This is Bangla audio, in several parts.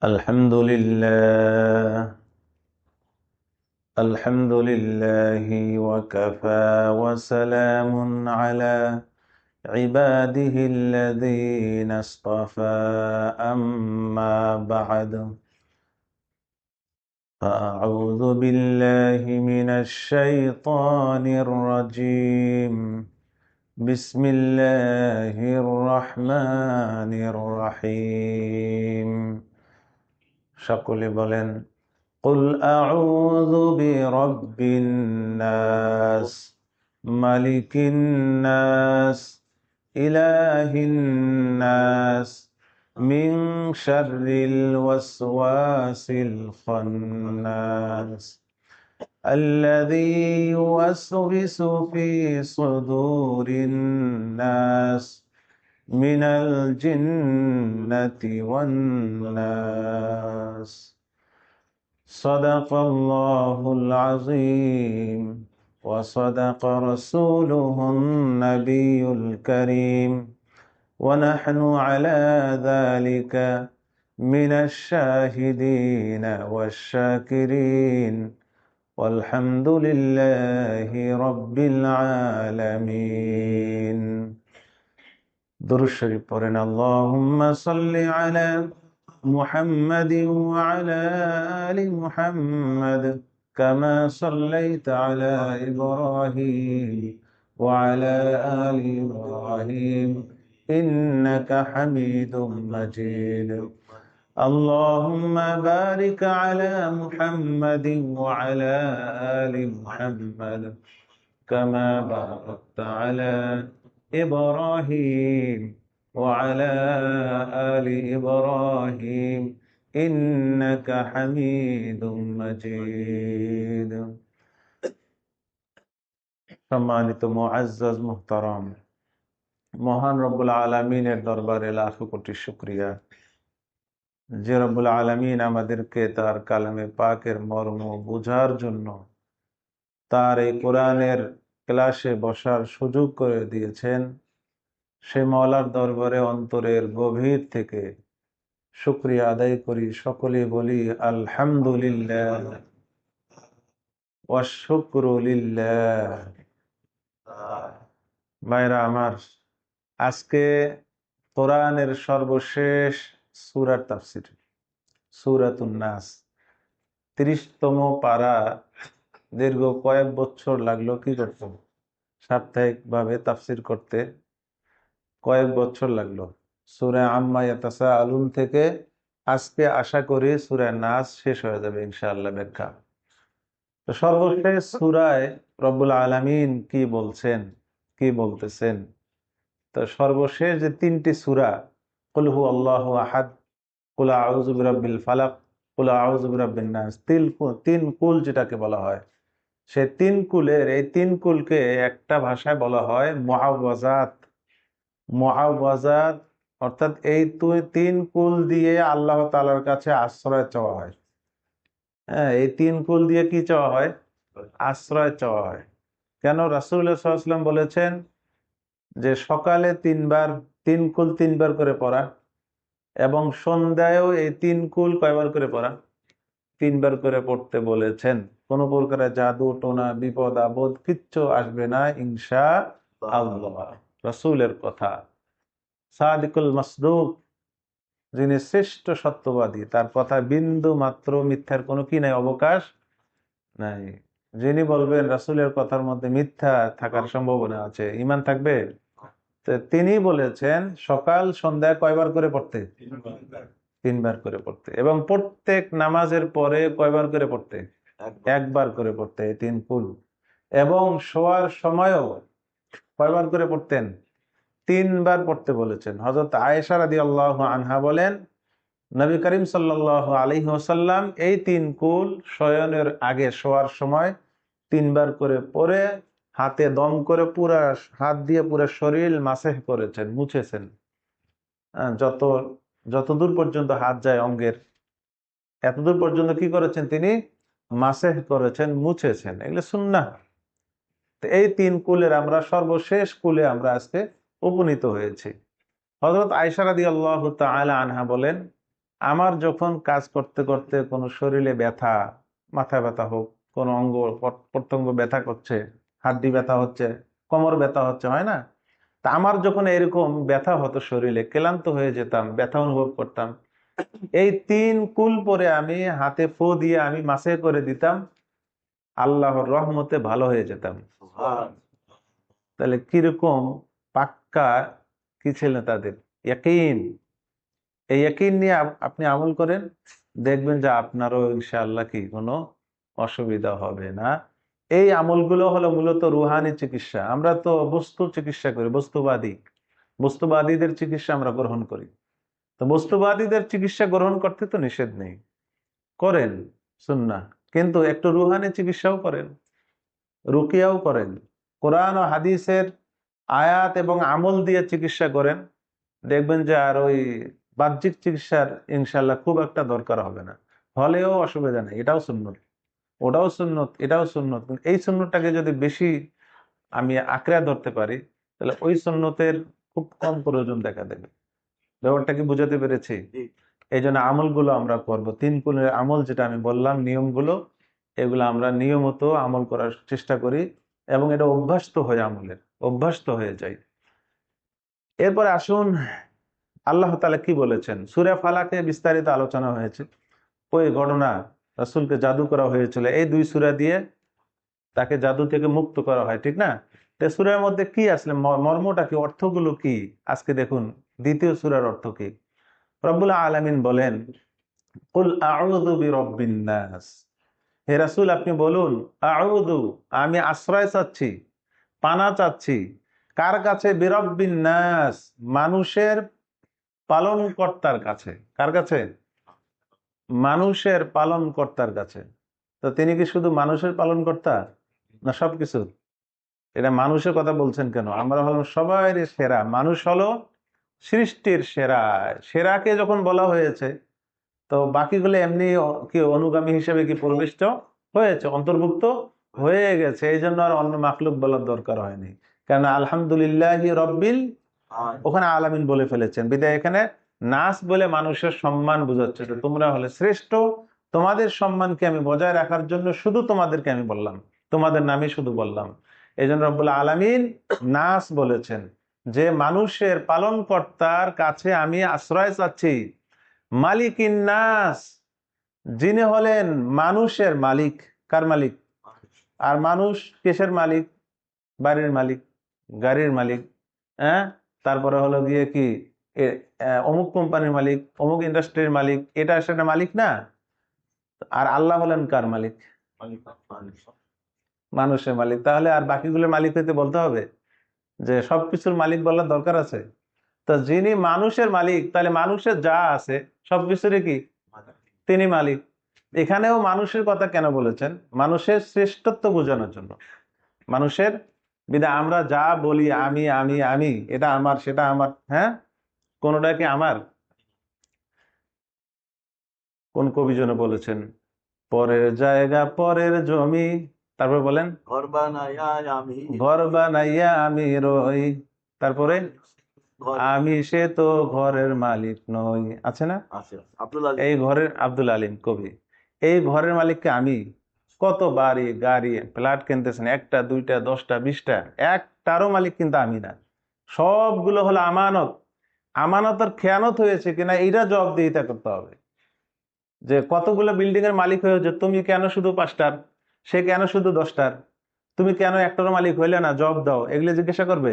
الحمد لله الحمد لله وكفى وسلام على عباده الذين اصطفى أما بعد فأعوذ بالله من الشيطان الرجيم بسم الله الرحمن الرحيم সকলে বলেন قل أعوذ برب الناس ملك الناس إله الناس من شر الوسواس الخناس الذي يوسوس في صدور الناس من الجنة والناس صدق الله العظيم وصدق رسوله النبي الكريم ونحن على ذلك من الشاهدين والشاكرين والحمد لله رب العالمين درود شريف পড়েন اللهم صل على محمد وعلى آل محمد كما صليت على إبراهيم وعلى آل إبراهيم إنك حميد مجيد اللهم بارك على محمد وعلى آل محمد كما باركت على إبراهيم وعلى آل إبراهيم إنك حميد مجيد সম্মানিত মুআজ্জাজ মুহতারাম, মহান রব্বুল আলামিনের দরবারে লাখ কোটি শুকরিয়া যে রব্বুল আলামিন আমাদেরকে তার কালামে পাকের মর্ম বুঝার জন্য তার এই কোরআনের ক্লাসে বসার সুযোগ করে দিয়েছেন। সে মওলার দরবারে অন্তরের গভীর থেকে শুকরিয়া আদায় করি। সকলে বলি আলহামদুলিল্লাহ ওয়া শুকরু লিল্লাহ। ভাইরা আমার, আজকে কোরআনের সর্বশেষ সূরার তাফসীর, সূরাতুন নাস, 30তম পারা। দীর্ঘ কয়েক বছর লাগলো কি করতে, সাপ্তাহিক ভাবে তাফসীর করতে কয়েক বছর লাগলো। সূরা আম্মা ইয়াতাসাআলুন থেকে আজকে আশা করি সূরা নাস শেষ হয়ে যাবে ইনশাআল্লাহ ব্যাখ্যা। তো সর্বশেষ সূরায় রব্বুল আলামিন কি বলছেন, কি বলতেছেন? তো সর্বশেষ যে 3টি সূরা, কুল হু আল্লাহু আহাদ, কুল আউযু বিরাব্বিল ফালাক, কুল আউযু বিরাব্বিন নাস, তিন কুল যেটাকে বলা হয়, সে 3 কুলের এই 3 কুলকে একটা ভাষায় বলা হয় মুআওয়াযাত। মুআওয়াযাত অর্থাৎ এই 3 কুল দিয়ে আল্লাহ তাআলার কাছে আশ্রয় চাওয়া হয়। হ্যাঁ, এই 3 কুল দিয়ে কি চাওয়া হয়? আশ্রয় চাওয়া হয়। কেন? রাসূলুল্লাহ সাল্লাল্লাহু আলাইহি ওয়াসাল্লাম বলেছেন যে সকালে 3 কুল 3 বার করে পড়া, এবং সন্ধ্যায়ও এই 3 কুল কয়বার করে পড়া? 3 বার করে পড়তে বলেছেন। কোন প্রকারের জাদু টোনা বিপদ আপদ কিচ্ছু আসবে না ইনশাআল্লাহ। রাসূলের কথা। সাদিকুল মাসদুক, যিনি শ্রেষ্ঠ সত্যবাদী, তার কথা বিন্দু মাত্র মিথ্যার কোনো কি নাই, অবকাশ নাই। যিনি বলবেন রাসূলের কথার মধ্যে মিথ্যা থাকার সম্ভাবনা আছে, ঈমান থাকবে? তো তিনি বলেছেন সকাল সন্ধ্যায় কয়বার করে পড়তে? 3 বার করে পড়তে। এবং প্রত্যেক নামাজের পরে কয়বার করে পড়তে? 1বার করে পড়তে, এই 3 কুল। এবং শোয়ার সময়ও কয়বার করে পড়তেন? 3বার পড়তে বলেছেন। হযরত আয়েশা রাদিয়াল্লাহু আনহা বলেন, নবী করিম সাল্লাল্লাহু আলাইহি ওয়াসাল্লাম এই 3 কুল শয়নের আগে শোয়ার সময় 3বার করে পড়ে হাতে দম করে পুরা হাত দিয়ে পুরো শরীর মাসেহ করেছেন, মুছেছেন। যতদূর পর্যন্ত হাত যায় অঙ্গের, এতদূর পর্যন্ত কি করেছেন? তিনি মাসেহ করেছেন, মুছেছেন। এগুলো সুন্নাহ। তো এই 3 কুলের আমরা সর্বশেষ কুলে আমরা আজকে উপনীত হয়েছি। হযরত আয়েশা রাদিয়াল্লাহু তাআলা আনহা বলেন, আমার যখন কাজ করতে করতে কোনো শরীরে ব্যথা, মাথা ব্যথা হোক, কোনো অঙ্গ প্রত্যঙ্গ ব্যথা করছে, হাড্ডি ব্যথা হচ্ছে, কোমর ব্যথা হচ্ছে, হয় না? তা আমার যখন এরকম ব্যথা হতো শরীরে, ক্লান্ত হয়ে যেতাম, ব্যথা অনুভব করতাম, এই 3 কুল পরে আমি হাতে ফু দিয়ে আমি মাসে করে দিতাম, আল্লাহর রহমতে ভালো হয়ে যেতাম। তাহলে কিরকম পাক্কা কি ছিল তাদের ইয়াকিন। এই ইয়াকিন নিয়ে আপনি আমল করেন, দেখবেন যে আপনারও ইনশাআল্লাহ কি কোনো অসুবিধা হবে না। এই আমলগুলো হলো মূলত রুহানি চিকিৎসা। আমরা তো বস্তু চিকিৎসা করি, বস্তুবাদীদের চিকিৎসা আমরা গ্রহণ করি। তো বস্তুবাদীদের চিকিৎসা গ্রহণ করতে তো নিষেধ নেই, করেন সুন্নাহ, কিন্তু একটু রুহানি চিকিৎসাও করেন, রুকিয়াও করেন, কোরআন ও হাদিসের আয়াত এবং আমল দিয়ে চিকিৎসা করেন, দেখবেন যে আর ওই বাহ্যিক চিকিৎসার ইনশাল্লাহ খুব একটা দরকার হবে না। হলেও অসুবিধা নেই, এটাও সুন্নত, ওটাও সুন্নত, এটাও সুন্নত। কিন্তু এই সুন্নতটাকে যদি বেশি আমি আঁকড়ে ধরতে পারি, তাহলে ওই সুন্নতের খুব কম প্রয়োজন দেখা দেবে। ব্যাপারটা কি বুঝাতে পেরেছি? এই জন্য আমলগুলো আমরা করবো, 3 কুলের আমল যেটা আমি বললাম, নিয়মগুলো, এগুলো আমরা নিয়মিত আমল করার চেষ্টা করি এবং এটা অভ্যস্ত হয়ে আমলের অভ্যস্ত হয়ে যায়। এরপরে আসুন আল্লাহ তাআলা কি বলেছেন। সূরা ফালাকে বিস্তারিত আলোচনা হয়েছে, ওই ঘটনা, রাসূলকে জাদু করা হয়েছিল, এই 2 সূরা দিয়ে তাকে জাদু থেকে মুক্ত করা হয়, ঠিক না? তো সূরার মধ্যে কি আসলে মর্মটা কি, অর্থগুলো কি, আজকে দেখুন 2য় সূরার অর্থ কি। রব্বুল আলামিন বলেন, কুল আউযু বিরাব্বিন নাস, হে রাসূল আপনি বলুন, আউযু আমি আশ্রয় চাচ্ছি, পানা চাচ্ছি, কার কাছে? বিরাব্বিন নাস মানুষের পালনকর্তার কাছে। কার কাছে? মানুষের পালনকর্তার কাছে। তো তিনি কি শুধু মানুষের পালনকর্তা না সবকিছু? এটা মানুষের কথা বলছেন কেন? আমরা হলাম সবাই সেরা, মানুষ হলো সৃষ্টির সেরা। সেরাকে যখন বলা হয়েছে, তো বাকিগুলো এমনি কি অনুগামী হিসেবে কি প্রবিষ্ট হয়েছে, অন্তর্ভুক্ত হয়ে গেছে। এই জন্য আর অন্য মাখলুক বলার দরকার হয়নি, কেন আলহামদুলিল্লাহি রব্বিল, ওখানে আলামিন বলে ফেলেছেন, বিদায় এখানে নাস বলে মানুষের সম্মান বোঝাচ্ছে, যে তোমরা হলে শ্রেষ্ঠ, তোমাদের সম্মানকে আমি বজায় রাখার জন্য শুধু তোমাদেরকে আমি বললাম, তোমাদের নামই শুধু বললাম। এই জন্য রব্বুল আলামিন নাস বলেছেন, যে মানুষের পালনকর্তার কাছে আমি আশ্রয় চাচ্ছি। মালিকিন নাস, যিনি হলেন মানুষের মালিক। কার মালিক? আর মানুষ কিসের মালিক? বাড়ির মালিক, গাড়ির মালিক, হ্যাঁ, তারপরে হলো গিয়ে কি অমুক কোম্পানির মালিক, অমুক ইন্ডাস্ট্রির মালিক, এটা সেটা মালিক না। আর আল্লাহ হলেন কার মালিক? মানুষের মালিক। তাহলে আর বাকিগুলোর মালিক হইতে বলতে হবে যে সবকিছুর মালিক বলার দরকার আছে? তো যিনি মানুষের মালিক, তাহলে মানুষের যা আছে সবকিছুরই কি তিনি মালিক। এখানেও মানুষের কথা কেন বলেছেন? মানুষের শ্রেষ্ঠত্ব বোঝানোর জন্য। মানুষের বিধায় আমরা যা বলি, আমি আমি আমি, এটা আমার, সেটা আমার, হ্যাঁ, কোনটা কি আমার? কোন কবি যেন বলেছেন, পরের জায়গা পরের জমি, তারপর বলেন ঘর বানাইয়া আমি রই, তারপরে আমি সে তো ঘরের মালিক নই, আছে না? এই ঘরের আব্দুল আলিম কবি, এই ঘরের মালিককে আমি। কত বাড়ি গাড়ি ফ্ল্যাট কিনতেছেন, 1টা 2টা 10টা 20টা, একটারও মালিক কিন্তু আমি না। সবগুলো হলো আমানত। আমানতের খেয়ানত হয়েছে কিনা এইটা জবাবদিহিতা করতে হবে। যে কতগুলো বিল্ডিং এর মালিক হয়েছে, তুমি কেন শুধু 5টার, সে কেন শুধু 10টার, তুমি কেন একটারও মালিক হইলে না, জব দাও, এগুলো জিজ্ঞাসা করবে?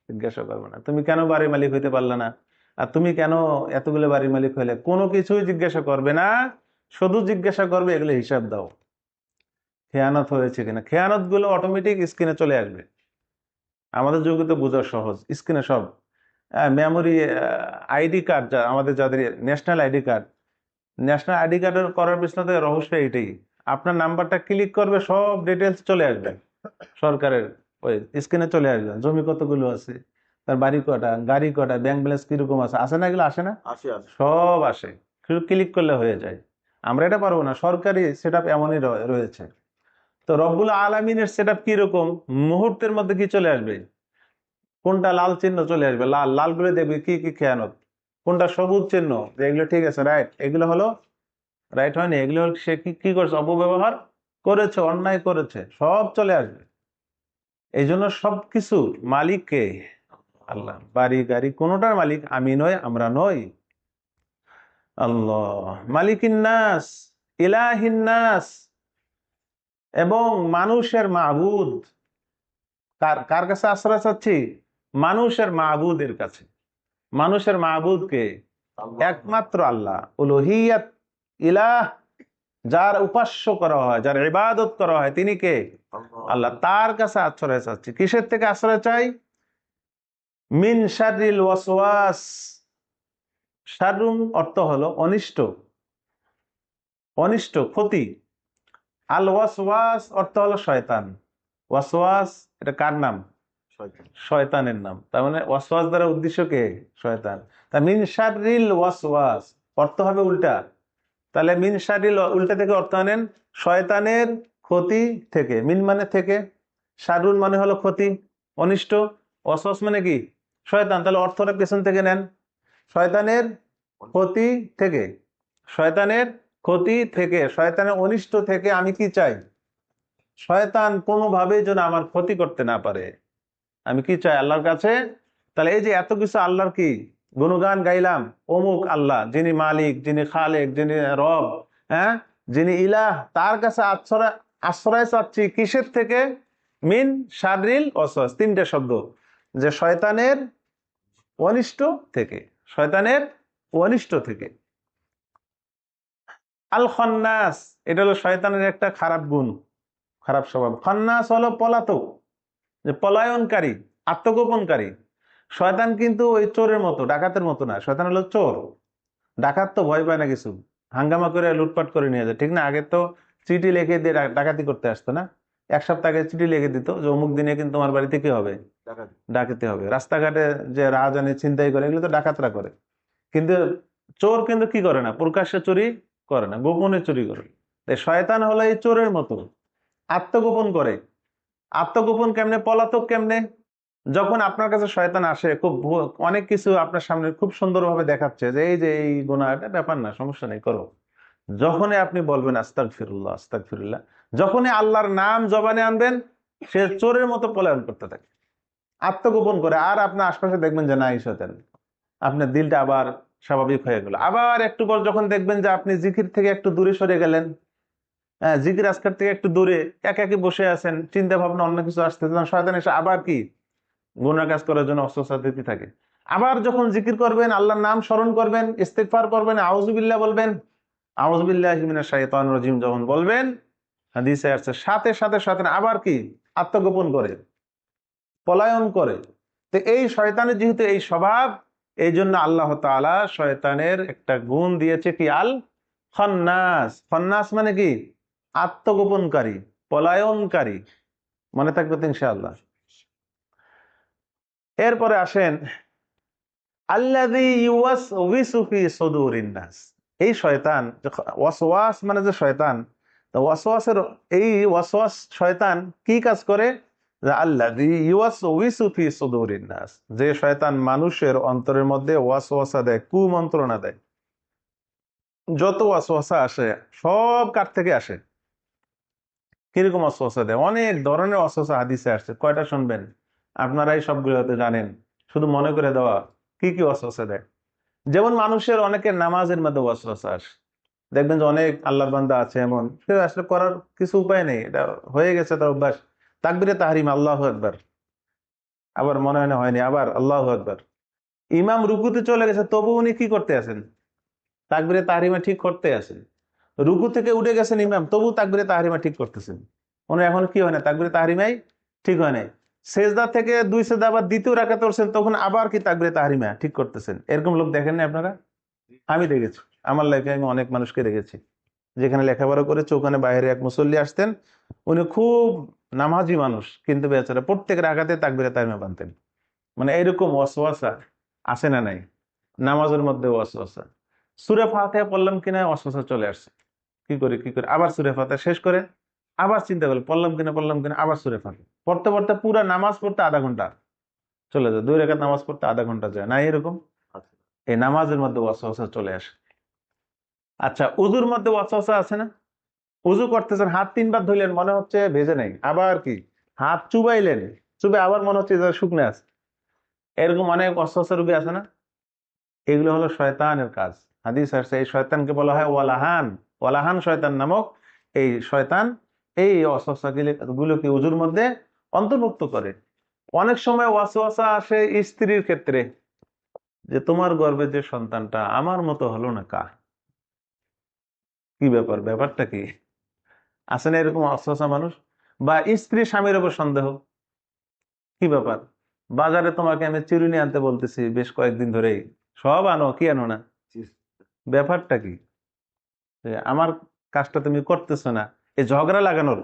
জিজ্ঞাসা করবে না। তুমি কেন বাড়ির মালিক হইতে পারলে না, আর তুমি কেন এতগুলো বাড়ির মালিক হইলে, কোনো কিছুই জিজ্ঞাসা করবে না। শুধু জিজ্ঞাসা করবে এগুলো হিসাব দাও, খেয়ানত হয়েছে কিনা। খেয়ানত গুলো অটোমেটিক স্ক্রিনে চলে আসবে। আমাদের যুগে তো বোঝা সহজ, স্ক্রিনে সব মেমোরি, আইডি কার্ড, যা আমাদের যাদের national ID card, national ID কার্ডের করার পিছনে রহস্য এটাই, আপনার নাম্বারটা ক্লিক করবে, সব ডিটেলস চলে আসবে সরকারের ওই স্ক্রিনে চলে আসবে। জমি কতগুলো আছে, তার বাড়ি কটা, গাড়ি কটা, ব্যাংক ব্যালেন্স কিরকম আছে, আসে না? এগুলো আসে না? সব আসে, শুধু ক্লিক করলে হয়ে যায়। আমরা এটা পারবো না, সরকারি সেট আপ এমনই রয়েছে। তো রব্বুল আলামিনের সেট আপ কিরকম, মুহূর্তের মধ্যে কি চলে আসবে, কোনটা লাল চিহ্ন চলে আসবে, লাল লাল গুলো দেখবে কি কি খেয়ানত, কোনটা সবুজ চিহ্ন যে এগুলো ঠিক আছে, রাইট, এগুলো হলো রাইট হয়নি, এগুলো সে কি কি করছে, অপব্যবহার করেছে, অন্যায় করেছে, সব চলে আসবে। এই জন্য সবকিছু মালিক কে? আল্লাহ। বাড়ি গাড়ি কোনোটার মালিক আমি নই, আমরা নই, আল্লাহ। মালিকিন নাস, ইলাহিন নাস, এবং মানুষের মাবুদ। কার কার কাছে আশ্রয় চাচ্ছি? মানুষের মাবুদের কাছে। মানুষের মাবুদ কে? একমাত্র আল্লাহ। উলুহিয়াত, ইলাহ, যার উপাস্য করা হয়, যার ইবাদত করা হয়, তিনি কে? আল্লাহ। তার কাছে আশ্রয় চাচ্ছি। কিসের থেকে আশ্রয় চাই? মিন শাররিল ওয়াসওয়াস। শাররুন অর্থ হলো অনিষ্ট, অনিষ্ট, ক্ষতি। আল ওয়াসওয়াস অর্থ হলো শয়তান। ওয়াসওয়াস এটা কার নাম? শয়তানের নাম। তার মানে ওয়াসওয়াস দ্বারা উদ্দেশ্য কে? শয়তান। তা মিন শাররিল ওয়াসওয়াস অর্থ হবে উল্টা। তাহলে মিন শাররিল উল্টা থেকে অর্থ আনেন শয়তানের ক্ষতি থেকে। মিন মানে থেকে, শাররুন মানে হলো ক্ষতি, অনিষ্ট, ওয়াসওয়াস মানে কি? শয়তান। তাহলে অর্থটা পেছন থেকে নেন, শয়তানের ক্ষতি থেকে। শয়তানের ক্ষতি থেকে, শয়তানের অনিষ্ট থেকে আমি কি চাই? শয়তান কোনোভাবেই যেন আমার ক্ষতি করতে না পারে, আমি কি চাই? আল্লাহর কাছে। তাহলে এই যে এত কিছু আল্লাহর কি গুণগান গাইলাম, অমুক আল্লাহ যিনি মালিক, যিনি খালেক, যিনি রব, হ্যাঁ, যিনি ইলাহ, তার কাছে আশ্রয় আশ্রয় চাচ্ছি কিসের থেকে? মিন শাররিল ওয়াসওয়াস, তিনটে শব্দ, যে শয়তানের অনিষ্ট থেকে, শয়তানের অনিষ্ট থেকে। আল খন্নাস, এটা হলো শয়তানের একটা খারাপ গুণ, খারাপ স্বভাব। খন্নাস হলো পলাতক, যে পলায়নকারী, আত্মগোপনকারী। শয়তান কিন্তু ওই চোরের মতো, ডাকাতের মতো না। শয়তান হলো চোর। ডাকাত তো ভয় পায় না কিছু, হাঙ্গামা করে লুটপাট করে নিয়ে যায়, ঠিক না? আগে তো চিঠি লিখে দিয়ে ডাকাতি করতে আসতো না? এক সপ্তাহ আগে চিঠি লিখে দিত যে অমুক দিনে কিন্তু তোমার বাড়িতে কি হবে, ডাকাতি হবে। রাস্তাঘাটে যে রাহাজানি ছিনতাই করে, এগুলো তো ডাকাতরা করে। কিন্তু চোর কিন্তু কি করে না, প্রকাশ্যে চুরি করে না, গোপনে চুরি করে। তাই শয়তান হলো এই চোরের মতো, আত্মগোপন করে। আত্মগোপন কেমনে, পলাতক কেমনে? যখন আপনার কাছে শয়তান আসে, খুব অনেক কিছু আপনার সামনে খুব সুন্দরভাবে দেখাচ্ছে যে এই যে এই গুনাহ, এটা ব্যাপার না, সমস্যা নেই, করো। যখনই আপনি বলবেন আস্তাগফিরুল্লাহ আস্তাগফিরুল্লাহ, যখনই আল্লাহর নাম জবানে আনবেন, সে চোরের মতো পলায়ন করতে থাকে, আত্মগোপন করে। আর আপনার আশপাশে দেখবেন যে না, এই শয়তান। আপনার দিলটা আবার স্বাভাবিক হয়ে গেল। আবার একটু পর যখন দেখবেন যে আপনি জিকির থেকে একটু দূরে সরে গেলেন, হ্যাঁ, জিকির আজকার থেকে একটু দূরে একাকি বসে আছেন, চিন্তা ভাবনা অন্য কিছু আসতে, শয়তান এসে আবার কি গুনাহ কাজ করার জন্য অস্ত্র দিতে থাকে। আবার যখন জিকির করবেন, আল্লাহর নাম স্মরণ করবেন, ইস্তিগফার করবেন, আউযুবিল্লাহ বলবেন, আউযুবিল্লাহি মিনাশ শাইতানির রাজিম যখন বলবেন, হাদিসে আসছে সাথে সাথে শয়তান আবার কি আত্মগোপন করে, পলায়ন করে। তো এই শয়তানের যেহেতু এই স্বভাব, এই জন্য আল্লাহ তাআলা শয়তানের একটা গুণ দিয়েছে কি? আল খন্নাস। খন্নাস মানে কি? আত্মগোপনকারী, পলায়নকারী। মনে থাকবে তো ইনশাআল্লাহ। এরপরে আসেন আল্লাযী ইউওয়াসউইসু ফি সুদুরিন নাস। এই শয়তান, ওয়াসওয়াস মানে যে শয়তান, তো ওয়াসওয়াসের এই ওয়াসওয়াস শয়তান কি কাজ করে? যে আল্লাযী ইউওয়াসউইসু ফি সুদুরিন নাস, যে শয়তান মানুষের অন্তরের মধ্যে ওয়াসওয়াসা দেয়, কুমন্ত্রণা দেয়। যত ওয়াসওয়াসা আসে সব কার থেকে আসে? কিরকম ওয়াসওয়াসা দেয়? অনেক ধরনের ওয়াসওয়াসা হাদিসে আসছে। কয়টা শুনবেন? আপনারাই সবগুলো হয়তো জানেন, শুধু মনে করে দেওয়া। কি কি ওয়াসওয়াসা দেয়? যেমন মানুষের অনেকের নামাজের মধ্যে ওয়াসওয়াসা আসে। দেখবেন যে অনেক আল্লাহর বান্দা আছে এমন, সে আসলে করার কিছু উপায় নেই, এটা হয়ে গেছে তার অভ্যাস। তাকবীরে তাহরিম, আল্লাহু আকবার, আবার মনে হয় না হয়নি, আবার আল্লাহু আকবার। ইমাম রুকুতে চলে গেছে, তবু উনি কি করতে আছেন? তাকবীরে তাহরিমা ঠিক করতে আছেন। রুকু থেকে উঠে গেছেন ইমাম, তবু তাকবীরে তাহরিমা ঠিক করতেছেন। উনি এখন কি হয় না, তাকবীরে তাহরিমাই ঠিক হয় নাই। সেজদা থেকে দুই সেজদা আবার দ্বিতীয় রাকাতে উঠছেন, তখন আবার কি তাকবীরে তাহরিমা ঠিক করতেছেন। এরকম লোক দেখেন না আপনারা? আমি দেখেছি, আমার লাইফে আমি অনেক মানুষকে দেখেছি। যেখানে লেখাপড়া করেছে ওখানে বাইরে এক মুসল্লি আসতেন, উনি খুব নামাজি মানুষ, কিন্তু বেচারা প্রত্যেক রাকাতে তাকবীরে তাহরিমা বানতেন। মানে এইরকম ওয়াসওয়াসা আসে না নাই? নামাজের মধ্যে ওয়াসওয়াসা। সূরা ফাতিহা পড়লাম কিনা ওয়াসওয়াসা চলে আসছে, কি করে কি করে, আবার সূরা ফাতিহা শেষ করে আবার চিন্তা করলাম পড়লাম কিনা, আবার সূরা ফাতিহা পড়তে পড়তে পুরা নামাজ পড়তে আধা ঘন্টা চলে যায়, 2 রাকাত নামাজ পড়তে আধা ঘন্টা যায় না, এরকম এই নামাজের মধ্যে ওয়াসওয়াসা চলে আসে। আচ্ছা, উজুর মধ্যে ওয়াসওয়াসা আছে না? উজু করতেছেন, হাত 3 বার ধুইলেন, মনে হচ্ছে ভেজে নেই, আবার কি হাত চুবাইলেন, চুবে আবার মনে হচ্ছে যে শুকনো আছে। এরকম অনেক ওয়াসওয়াসা রোগী আছে না? এগুলো হলো শয়তানের কাজ। হাদিস আসছে এই শয়তানকে বলা হয় ওয়ালাহান। ওয়ালাহান শয়তান নামক এই শয়তান এই ওয়াসওয়াসা গুলোকে উজুর মধ্যে অন্তর্ভুক্ত করে। অনেক সময় ওয়াসওয়াসা আসে স্ত্রীর ক্ষেত্রে, যে তোমার গর্ভে যে সন্তানটা আমার মতো হলো না কা, কি ব্যাপার, ব্যাপারটা কি? আছে না এরকম ওয়াসওয়াসা মানুষ? বা স্ত্রী স্বামীর উপর সন্দেহ, কি ব্যাপার, বাজারে তোমাকে আমি চিরুনি আনতে বলতেছি বেশ কয়েকদিন ধরেই, সব আনো, কি আনো না, ব্যাপারটা কি, যে আমার কাজটা তুমি করতেছো না। এই ঝগড়া লাগানোর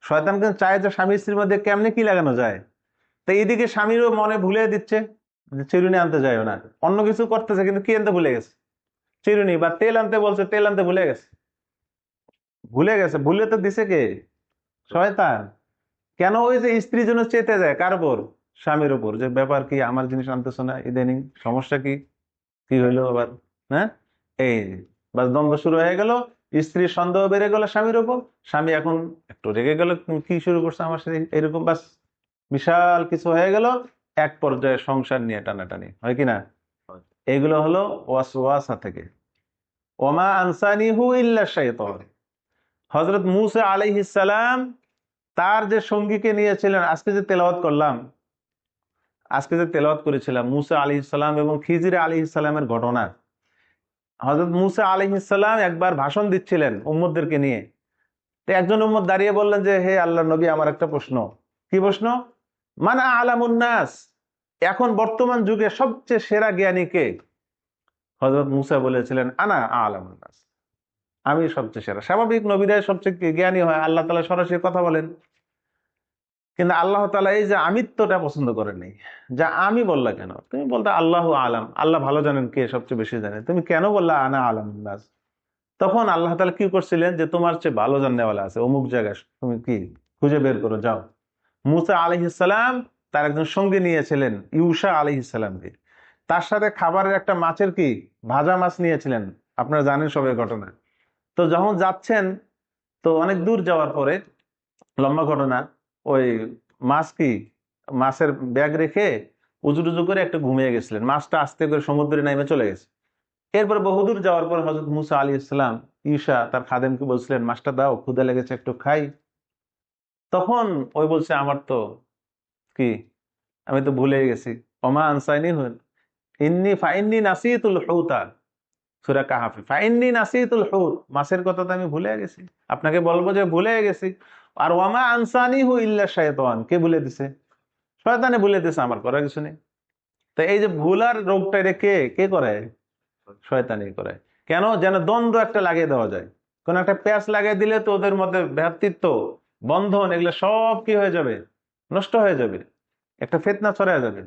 শয়তান কিন্তু চায় যে স্বামী স্ত্রীর মধ্যে কেমনে কি লাগানো যায়। তো এইদিকে স্বামীরও মনে ভুলে দিচ্ছে যে চিরুনি আনতে যাইও না, অন্য কিছু করতেছে কিন্তু কি আনতে ভুলে গেছে, চিরুনি বা তেল আনতে বলছে, তেল আনতে ভুলে গেছে। ভুলে গেছে, ভুলে তো দিছে কে? শয়তান। কেন? ওই যে স্ত্রী জন্য চেতে যায় কার উপর? স্বামীর উপর, যে ব্যাপার কি, আমার জিনিস আনতেছো না, ইদানিং সমস্যা কি, কি হইলো আবার, হ্যাঁ? এই বাস দ্বন্দ্ব শুরু হয়ে গেল, স্ত্রীর সন্দেহ বেড়ে গেল স্বামীর উপর, স্বামী এখন একটু রেগে গেল, তুমি কি শুরু করছো আমার সাথে, এরকম বাস বিশাল কিছু হয়ে গেল। এক পর্যায়ে সংসার নিয়ে টানাটানি হয় কিনা? এগুলো হলো ওয়াসওয়াসা থেকে। ওমা আনসানিহু ইল্লা শাইতান। হযরত মূসা আলাইহিস সালাম তার যে সঙ্গীকে নিয়েছিলেন, আজকে যে তেলাওয়াত করেছিলাম মূসা আলাইহিস সালাম এবং খিজির আলাইহিস সালামের ঘটনা। হযরত মূসা আলাইহিস সালাম একবার ভাষণ দিচ্ছিলেন উম্মতদেরকে নিয়ে। তো একজন উম্মত দাঁড়িয়ে বললেন যে, হে আল্লাহর নবী, আমার একটা প্রশ্ন। কি প্রশ্ন? মান আ'লামুন নাস, এখন বর্তমান যুগে সবচেয়ে সেরা জ্ঞানী কে? হযরত মূসা বলেছিলেন, আনা আ'লামুন নাস, আমি সবচেয়ে সেরা। স্বাভাবিক, নবীরাই সবচেয়ে জ্ঞানী হয়, আল্লাহ তাআলা সরাসরি কথা বলেন। কিন্তু আল্লাহ তাআলা এই যে আমিত্বটা পছন্দ করেননি। যা আমি বললা কেন? তুমি বলতে আল্লাহু আলাম, আল্লাহ ভালো জানেন কে সবচেয়ে বেশি জানে, তুমি কেন বললা আনা আলামুন নাস? তখন আল্লাহ তাআলা কি করছিলেন, যে তোমার চেয়ে ভালো জাননেওয়ালা আছে অমুক জায়গায়, তুমি কি খুঁজে বের করো, যাও। মূসা আলাইহিস সালাম তার একজন সঙ্গী নিয়েছিলেন, ইউশা আলাইহিস সালামকে। তার সাথে খাবারের একটা মাছের কি ভাজা মাছ নিয়েছিলেন। আপনারা জানেন সবের ঘটনা। তো যখন যাচ্ছেন, তো অনেক দূর যাওয়ার পরে, লম্বা ঘটনা, ওই মাছের ব্যাগ রেখে উজু টুজু করে একটা ঘুমিয়ে গেছিলেন, মাছটা আস্তে করে সমুদ্রে নেমে চলে গেছে। এরপর বহুদূর যাওয়ার পর হযরত মূসা আলাইহিস সালাম ঈশা তার খাদেমকে বলছিলেন, মাছটা দাও, ক্ষুধা লেগেছে, একটু খাই। তখন ওই বলছে, আমার তো কি, আমি তো ভুলে গেছি। ওমা আনসাইনি হুন ফাইন্নি নাসিতুল হুতা, সূরা কাহাফে, ফাইন্নি নাসিতুল হুত, মাছের কথা তো আমি ভুলে গেছি, আপনাকে বলবো যে ভুলে গেছি। আর ওয়ামা আনসানিহু ইল্লা শাইতান, কে ভুলে দিছে? শয়তানে ভুলে দিছে, আমার করার কিছু নেই। তো এই যে ভুলার রোগটা, এটা কে কে করে? শয়তানি করে। কেন? যেন দ্বন্দ্ব একটা লাগিয়ে দেওয়া যায়। কোন একটা প্যাঁচ লাগিয়ে দিলে তো ওদের মধ্যে ভ্রাতৃত্ব, বন্ধন, এগুলো সব কি হয়ে যাবে? নষ্ট হয়ে যাবে, একটা ফিতনা ছড়ায় যাবে।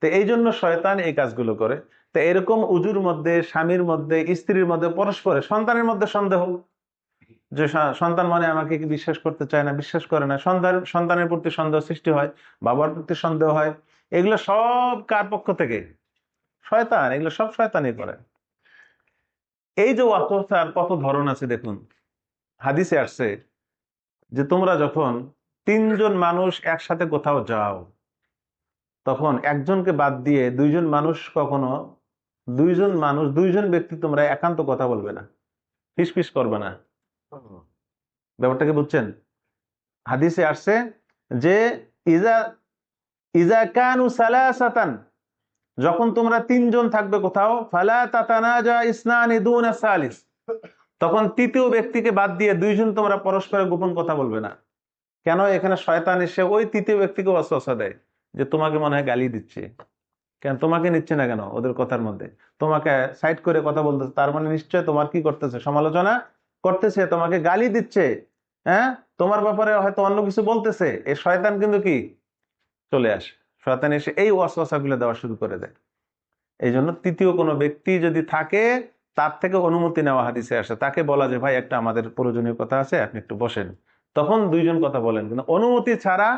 তো এই জন্য শয়তান এই কাজগুলো করে। তো এরকম উজুর মধ্যে, স্বামীর মধ্যে, স্ত্রীর মধ্যে, পরস্পরে, সন্তানের মধ্যে সন্দেহ, যে সন্তান মানে আমাকে কি বিশ্বাস করতে চায় না, বিশ্বাস করে না, সন্তানের প্রতি সন্দেহ সৃষ্টি হয়, বাবার প্রতি সন্দেহ হয়। এগুলো সব কার পক্ষ থেকে? শয়তান। এগুলো সব শয়তানই করে। এই যে ওয়াসওয়াসার কত ধরন আছে দেখুন। হাদিসে আসছে যে তোমরা যখন 3 জন মানুষ একসাথে কোথাও যাও, তখন একজনকে বাদ দিয়ে 2 জন মানুষ কখনো, 2জন ব্যক্তি তোমরা একান্ত কথা বলবে না, ফিসফিস করবে না। ব্যাপারটাকে বুঝছেন? হাদিসে আসছে যে ইজা ইজা কানু সালাসাতান, যখন তোমরা 3 জন থাকবে কোথাও, ফালা তাতানাজা ইসনানি দুনা সালিস, তখন তৃতীয় ব্যক্তিকে বাদ দিয়ে 2 জন তোমরা পরস্পরের গোপন কথা বলবে না। কেন? এখানে শয়তান এসে ওই তৃতীয় ব্যক্তিকে ওয়াসওয়াসা দেয় যে তোমাকে মনে হয় গালি দিচ্ছে, কেন তোমাকে নিচ্ছে না কেন ওদের কথার মধ্যে, তোমাকে সাইড করে কথা বলতেছে, তার মানে নিশ্চয় তোমার কি করতেছে, সমালোচনা করতেছে, তোমাকে গালি দিচ্ছে, হ্যাঁ, তোমার ব্যাপারে হয়তো অন্য কিছু বলতেছে। এই শয়তান কিন্তু কি চলে আসে, শয়তান এসে এই ওয়াসওয়াসা গুলো দেওয়া শুরু করে দেয়। এই জন্য তৃতীয় কোনো ব্যক্তি যদি থাকে, তার থেকে অনুমতি নেওয়া হাদিসে আসে, তাকে বলা যে ভাই একটা আমাদের প্রয়োজনীয় কথা আছে, আপনি একটু বসেন, তখন 2 জন কথা বলেন। কিন্তু অনুমতি ছাড়া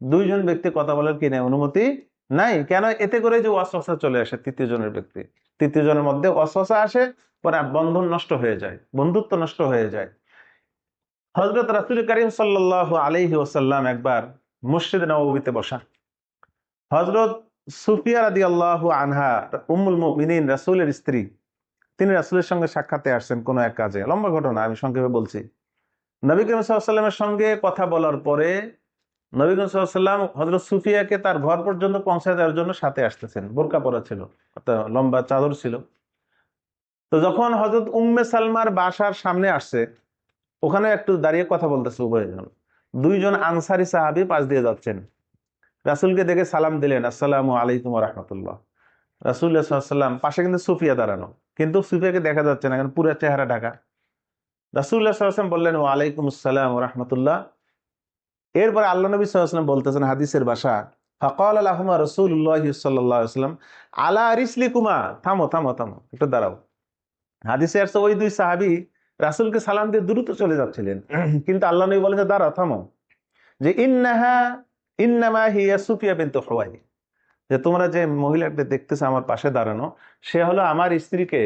2 জন ব্যক্তি কথা বলার কি নেই, অনুমতি নাই। কেন? এতে করে যে ওয়াসওয়াসা চলে আসে তৃতীয় জনের ব্যক্তি, তৃতীয় জনের মধ্যে ওয়াসওয়াসা আসে, পরে বন্ধন নষ্ট হয়ে যায়, বন্ধুত্ব নষ্ট হয়ে যায়। হযরত রাসূল করিম সাল্লাল্লাহু আলাইহি ওয়াসাল্লাম একবার মসজিদে নববীতে বসা, হযরত সুফিয়া রাদিয়াল্লাহু আনহা, উম্মুল মুমিনিন, রাসূলের স্ত্রী, তিনি রাসূলের সঙ্গে সাক্ষাতে আসছেন কোনো এক কাজে, লম্বা ঘটনা, আমি সংক্ষেপে বলছি। নবী করিম সাল্লাল্লাহু আলাইহি ওয়াসাল্লামের সঙ্গে কথা বলার পরে নবী করিম সাল্লাল্লাহু আলাইহি ওয়াসাল্লাম হযরত সুফিয়াকে তার ঘর পর্যন্ত পৌঁছে দেওয়ার জন্য সাথে আসতেছেন, বোরকা পরা ছিল, অর্থাৎ লম্বা চাদর ছিল। তো যখন হযরত উম্মে সালমার বাসার সামনে আসছে, ওখানে একটু দাঁড়িয়ে কথা বলতেছে উভয়জন, দুইজন আনসারী সাহাবী পাশ দিয়ে যাচ্ছেন, রাসূলকে দেখে সালাম দিলেন, আসসালামু আলাইকুম ওয়া রাহমাতুল্লাহ। রাসূলুল্লাহ সাল্লাল্লাহু আলাইহি ওয়াসাল্লাম, পাশে কিন্তু সুফিয়া দাঁড়ানো, কিন্তু সুফিয়াকে দেখা যাচ্ছে না, কারণ পুরো চেহারা ঢাকা। রাসূলুল্লাহ সাল্লাল্লাহু আলাইহি ওয়াসাল্লাম বললেন, ওয়া আলাইকুম আসসালাম ওয়া রাহমাতুল্লাহ। এরপর আল্লাহ নবী সাল্লাল্লাহু আলাইহি ওয়াসাল্লাম বলতেছেন, হাদিসের ভাষা, ফাকালা লাহুমা রাসূলুল্লাহ সাল্লাল্লাহু আলাইহি ওয়াসাল্লাম আলা রিসলিকুমা, থামো থামো থামো, একটু দাঁড়াও। হাদিসে আসছে ওই দুই সাহাবী রাসূলকে সালাম দিয়ে দ্রুত চলে যাচ্ছিলেন, কিন্তু আল্লাহ নবী বলেন যে দাঁড়াও, থামো, যে ইন্নামা হিয়া সুফিয়া বিনতু হুয়াই, যে তোমরা যে মহিলাকে দেখতেছো আমার পাশে দাঁড়ানো, সে হলো আমার স্ত্রীকে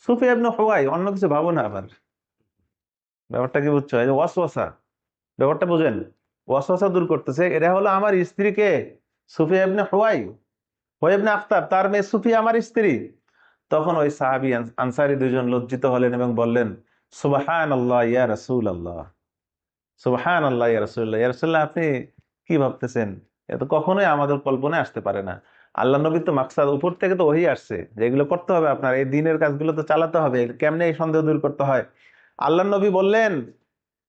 সুফিয়া ইবনে হুয়াই, অন্য কিছু ভাবো না। আবার ব্যাপারটা কি বুঝছো? এই যে ওয়াসওয়াসা, ব্যাপারটা বুঝেন, ওয়াসওয়াসা দূর করতেছে, এরা হলো আমার স্ত্রীকে সুফিয়া ইবনে হুয়াই, হুয়াই ইবনে আখতাব, তার মেয়ে সুফিয়া আমার স্ত্রী। তখন ওই সাহাবী আনসারী দুইজন লজ্জিত হলেন এবং বললেন, সুবহানাল্লাহ ইয়া রাসূলুল্লাহ, সুবহানাল্লাহ ইয়া রাসূলুল্লাহ, ইয়া রাসূলুল্লাহ, আপনি কি ভাবতেছেন? এ তো কখনোই আমাদের কল্পনায় আসতে পারে না। আল্লাহ নবী তো মাকসাদ, উপর থেকে তো ওহী আসছে যে এগুলো করতে হবে, আপনার এই দিনের কাজগুলো তো চালাতে হবে, কেমনে এই সন্দেহ দূর করতে হয়। আল্লাহ নবী বললেন,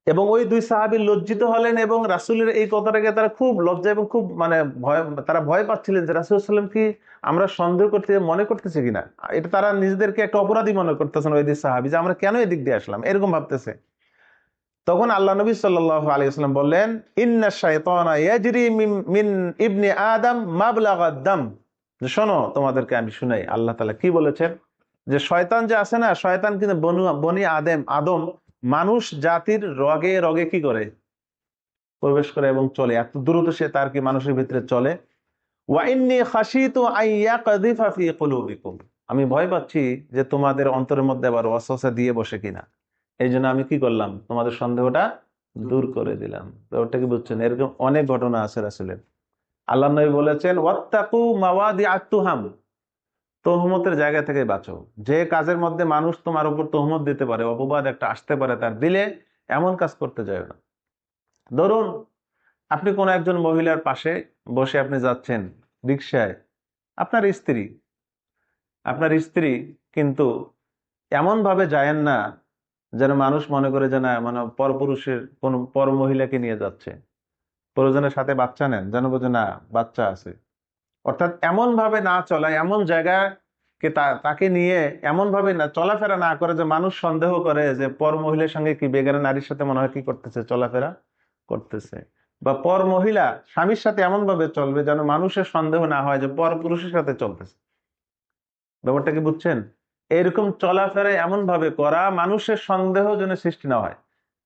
এবং ওই দুই সাহাবী লজ্জিত হলেন, এবং রাসূলের এই কথাটাকে তারা খুব লজ্জা এবং খুব মানে ভয়, তারা ভয় পাচ্ছিলেন যে রাসূল সাল্লাল্লাহু আলাইহি ওয়াসাল্লাম কি আমরা সন্দেহ করতে মনে করতেছে কিনা, এটা তারা নিজেদেরকে একটা অপরাধী মনে করতেছেন, ওই দুই সাহাবী, যে আমরা কেন এদিক দিয়ে আসলাম, এরকম ভাবতেছে। তখন আল্লাহ নবী সাল্লাল্লাহু আলাইহি ওয়াসাল্লাম বললেন, ইন্না শাইতানা ইয়াজরি মিন ইবনি আদম মাবলাগাদ দাম, যে শোনো, তোমাদেরকে আমি শুনাই আল্লাহ তাআলা কি বলেছেন, যে শয়তান যে আছে না, শয়তান কিন্তু বনি আদম মানুষ জাতির রগে রগে কি করে, প্রবেশ করে এবং চলে, এত দ্রুত সে তার কি মানুষের ভিতরে চলে। ওয়া ইন্নী খাশিতু আইয়াকযিফা ফি কুলুবিকুম, আমি ভয় পাচ্ছি যে তোমাদের অন্তরের মধ্যে আবার ওয়াসওয়াসা দিয়ে বসে কিনা, এই জন্য আমি কি করলাম, তোমাদের সন্দেহটা দূর করে দিলাম। ব্যাপারটা কি বুঝছেন? এরকম অনেক ঘটনা আছে রাসূলের। আল্লাহ নবী বলেছেন, ওয়াত্তাকু মাওয়াদিআত তুহাম, তহমতের জায়গা থেকে বাঁচো। যে কাজের মধ্যে মানুষ তোমার উপর তহমত দিতে পারে, অপবাদ একটা আসতে পারে তার দিলে, এমন কাজ করতে যায় না। ধরুন আপনি কোন একজন মহিলার পাশে বসে আপনি যাচ্ছেন রিকশায়, আপনার স্ত্রী, আপনার স্ত্রী, কিন্তু এমন ভাবে যায়েন না যেন মানুষ মনে করে যে না মানে পরপুরুষের কোন পর মহিলাকে নিয়ে যাচ্ছে, প্রয়োজনের সাথে বাচ্চা নেন যেন বোঝে না বাচ্চা আছে। অর্থাৎ এমন ভাবে না চলা, এমন জায়গাকে তাকে নিয়ে এমন ভাবে না চলাফেরা না করে যে মানুষ সন্দেহ করে যে পর মহিলার সঙ্গে কি বেগানা নারীর সাথে মনে হয় কি করতেছে, চলাফেরা করতেছে। বা পর মহিলা স্বামীর সাথে এমন ভাবে চলবে যেন মানুষের সন্দেহ না হয় যে পর পুরুষের সাথে চলতেছে। ব্যাপারটা কি বুঝছেন? এরকম চলাফেরা এমন ভাবে করা মানুষের সন্দেহ যেন সৃষ্টি না হয়।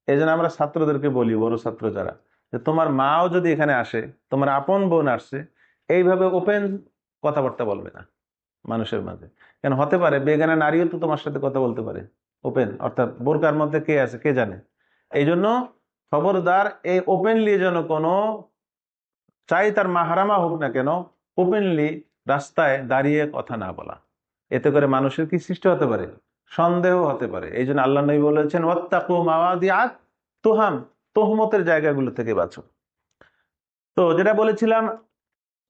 এই জন্য আমরা ছাত্রদেরকে বলি, বড় ছাত্র যারা, যে তোমার মাও যদি এখানে আসে, তোমার আপন বোন আসছে, এইভাবে ওপেন কথাবার্তা বলবে না মানুষের মাঝে। কেন হতে পারে বেগানা নারীও তো তোমার সাথে কথা বলতে পারে ওপেন, অর্থাৎ বোরকার মধ্যে কে আছে কে জানে। এই জন্য খবরদার, এই ওপেনলি যেন কোনো, চাই তার মাহারামা হোক না কেন, ওপেনলি রাস্তায় দাঁড়িয়ে কথা না বলা। এতে করে মানুষের কি সৃষ্টি হতে পারে, সন্দেহ হতে পারে। এই জন্য আল্লাহ নবী বলেছেন, ওয়াত্তাকু মাওয়াদিআত তুহাম, তহমতের জায়গাগুলো থেকে বাঁচো। তো যেটা বলেছিলাম,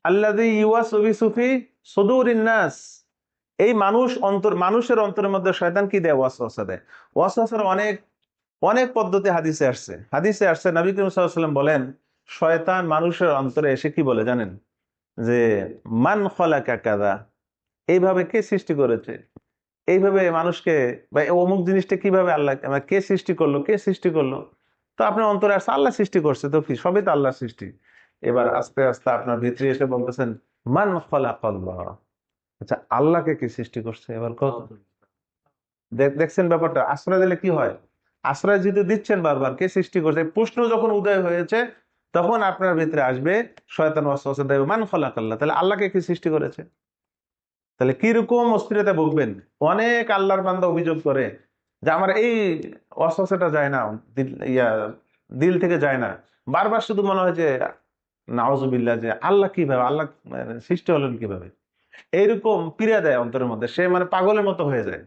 আল্লাযী ইউওয়াসু ফি সুদুরিন নাস, এই মানুষের অন্তরের মধ্যে শয়তান কি দেয়, ওয়াসওয়াসা দেয়। ওয়াসওয়াসার অনেক অনেক পদ্ধতি হাদিসে আসছে নবী করিম সাল্লাল্লাহু আলাইহি ওয়াসাল্লাম বলেন, শয়তান মানুষের অন্তরে এসে কি বলে জানেন, যে মান খলাকা কাযা, এইভাবে কে সৃষ্টি করেছে, এইভাবে মানুষকে, বা অমুক জিনিসটা কিভাবে আল্লাহ, কে সৃষ্টি করলো, কে সৃষ্টি করলো। তো আপনার অন্তরে আসছে আল্লাহ সৃষ্টি করছে, তো কি সবই তো আল্লাহর সৃষ্টি। এবার আস্তে আস্তে আপনার ভিতরে এসে বলতেছেন, মান খলাকাল্লাহ, আচ্ছা আল্লাহকে কি সৃষ্টি করছে। এবার কত দেখছেন ব্যাপারটা, আশ্রয় দিলে কি হয়, আশ্রয় যেহেতু দিচ্ছেন বারবার, কে সৃষ্টি করছে, প্রশ্ন যখন উদয় হয়েছে, তখন আপনার ভিতরে আসবে শয়তান ওয়াসওয়াসা দেবে, মান খালাকাল্লাহ, তাহলে আল্লাহকে কি সৃষ্টি করেছে? তাহলে কিরকম অস্থিরতা ভুগবেন। অনেক আল্লাহর বান্দা অভিযোগ করে যে আমার এই ওয়াসওয়াসাটা যায় না, দিল থেকে যায় না, বারবার শুধু মনে হয় যে নাউজুবিল্লাহ, যে আল্লাহ কিভাবে, আল্লাহ সৃষ্টি হলেন কিভাবে, এইরকম পীড়া দেয় অন্তরের মধ্যে, সে পাগলের মতো হয়ে যায়,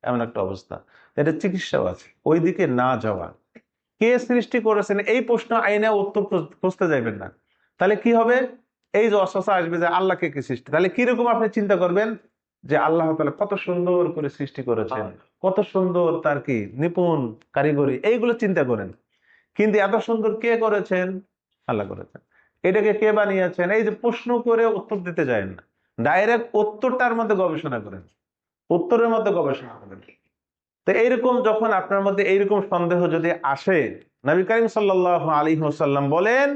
এমন একটা অবস্থা। এটা চিকিৎসাও আছে, ওইদিকে না যাওয়া। কে সৃষ্টি করেছেন এই প্রশ্ন আইনে উত্তর খুঁজতে যাইবেন না। তাহলে কি হবে? এই যে অস্বস্থা আসবে যে আল্লাহকে কি সৃষ্টি, তাহলে কিরকম আপনি চিন্তা করবেন যে আল্লাহ তাআলা কত সুন্দর করে সৃষ্টি করেছেন, কত সুন্দর তার কি নিপুণ কারিগরি, এইগুলো চিন্তা করেন। কিন্তু এত সুন্দর কে করেছেন? আল্লাহ করেছেন। এটাকে কে বানিয়েছেন, এই যে প্রশ্ন করে উত্তর দিতে যায় না, ডাইরেক্ট উত্তরটার মধ্যে গবেষণা করেন, উত্তরের মধ্যে গবেষণা করেন। তো এইরকম যখন আপনার মধ্যে এইরকম সন্দেহ যদি আসে, নবী করিম সাল্লাল্লাহু আলাইহি ওয়াসাল্লাম বলেন,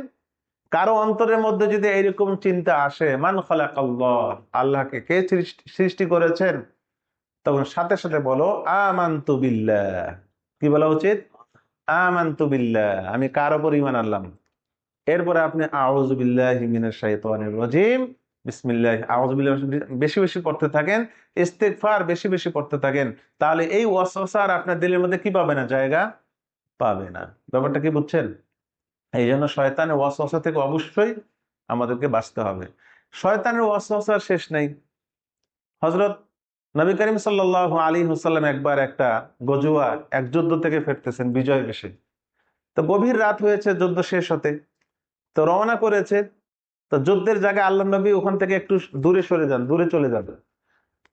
কারো অন্তরের মধ্যে যদি এইরকম চিন্তা আসে, মান খালাকাল্লাহ, আল্লাহকে কে সৃষ্টি করেছেন, তখন সাথে সাথে বলো আমানতু বিল্লাহ। কি বলা উচিত? আমানতু বিল্লাহ, আমি কার উপর ঈমান আনলাম। এরপরে আপনি আউযু বিল্লাহি মিনাশ শাইতানির রাজিম, বিসমিল্লাহ, আউযু বিল্লাহ বেশি বেশি পড়তে থাকেন, ইস্তিগফার বেশি বেশি পড়তে থাকেন। তাহলে এই ওয়াসওয়াসা আর আপনার দিলের মধ্যে কি পাবে না, জায়গা পাবে না। ব্যাপারটা কি বুঝছেন? এই জন্য শয়তানের ওয়াসওয়াসা থেকে অবশ্যই আমাদেরকে বাঁচতে হবে। শয়তানের ওয়াসওয়াসার শেষ নেই। হযরত নবী করিম সাল্লাল্লাহু আলাইহি ওয়াসাল্লাম একবার একটা গজওয়া, এক যুদ্ধ থেকে ফিরতেছেন বিজয় বেশে। তো গভীর রাত হয়েছে, যুদ্ধ শেষ হতে, তো রওনা করেছে। তো যুদ্ধের জায়গায় আল্লাহ নবী ওখান থেকে একটু দূরে সরে যান, দূরে চলে যাবে।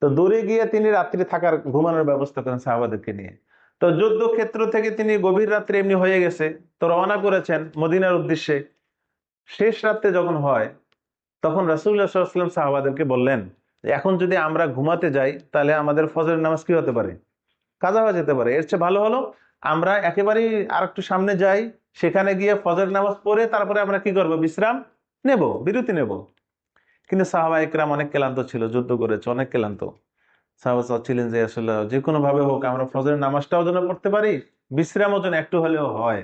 তো দূরে গিয়ে তিনি রাত্রি থাকার, ঘুমানোর ব্যবস্থা করেন সাহাবাদেরকে নিয়ে। তো যুদ্ধক্ষেত্র থেকে তিনি গভীর রাত্রে এমনি হয়ে গেছে, তো রওনা করেছেন মদিনার উদ্দেশ্যে। শেষ রাত্রে যখন হয়, তখন রাসূলুল্লাহ সাল্লাল্লাহু আলাইহি ওয়াসাল্লাম সাহাবাদেরকে বললেন যে এখন যদি আমরা ঘুমাতে যাই, তাহলে আমাদের ফজরের নামাজ কি হতে পারে, কাজা হয়ে যেতে পারে। এর চেয়ে ভালো হলো আমরা একেবারেই আর একটু সামনে যাই, সেখানে গিয়ে ফজরের নামাজ পড়ে তারপরে আমরা কি করব, বিশ্রাম নেব, বিরতি নেব। কিন্তু সাহাবা ইকরাম অনেক ক্লান্ত ছিল, যুদ্ধ করেছে, অনেক ক্লান্ত। সাহাবা চাচ্ছিলেন যে আসলে যে কোনো ভাবে হোক আমরা ফজরের নামাজটাও যেন পড়তে পারি, বিশ্রামও যেন একটু হলেও হয়।